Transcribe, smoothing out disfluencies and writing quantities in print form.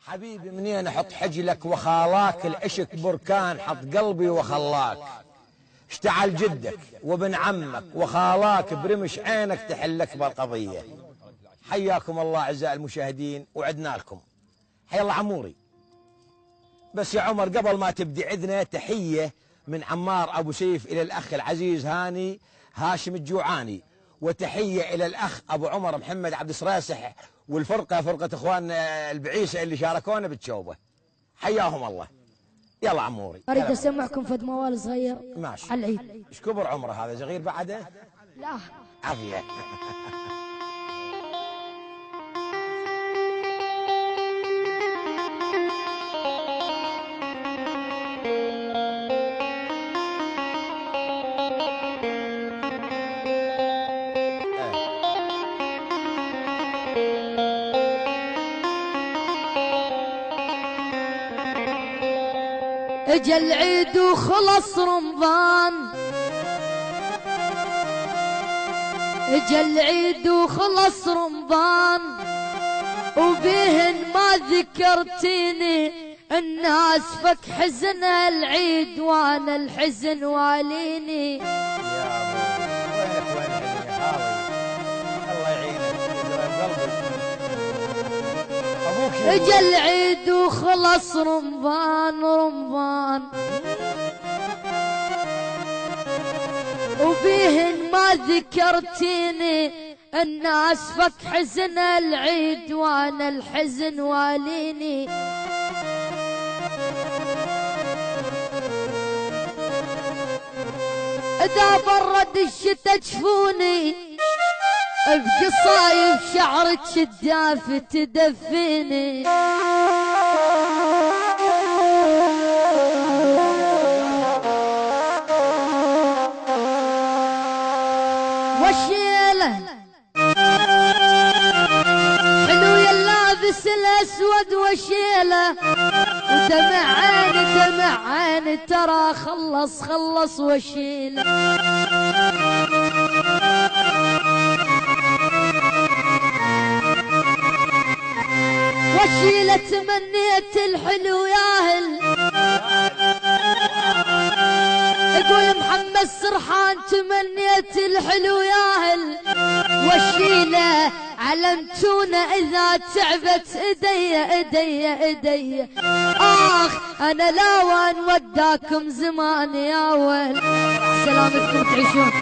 حبيبي منين احط حجلك وخالاك، العشق بركان حط قلبي وخلاك. اشتعل جدك وابن عمك وخالاك برمش عينك تحلك بالقضية. حياكم الله اعزائي المشاهدين وعدنا لكم. حيا الله عموري. بس يا عمر قبل ما تبدي عدنا تحية من عمار ابو سيف الى الاخ العزيز هاني هاشم الجوعاني، وتحية الى الاخ ابو عمر محمد عبد الصراسح والفرقة فرقة اخواننا البعيسة اللي شاركونا بالتشوبة. حياهم الله. يلا عموري اريد اسمعكم فد موال صغير. ماشي. على العيد. ايش كبر عمره هذا؟ صغير بعده؟ لا عافية. اجا العيد وخلص رمضان، اجا العيد وخلص رمضان، وبهن ما ذكرتيني الناس فك حزن العيد وانا الحزن واليني. يا ابو وينك وين حالي؟ الله يعينك ابوك. اجا العيد وخلص رمضان رمضان، وبيهن ما ذكرتيني الناس فك حزن العيد وانا الحزن واليني. اذا برد الشتا تشفوني بقصايف شعرك الداف تدفيني. وشيله حلو يا اللابس الاسود وشيله، ودمع عيني دمع عيني ترى خلص خلص وشيله. وشيله تمنيت الحلو ياهل، اقول محمد سرحان تمنيت الحلو ياهل. وشيله علمتونا اذا تعبت ايديا ايديا ايديا. اخ انا لا وان وداكم زمان يا ويل. سلامتكم تعيشون.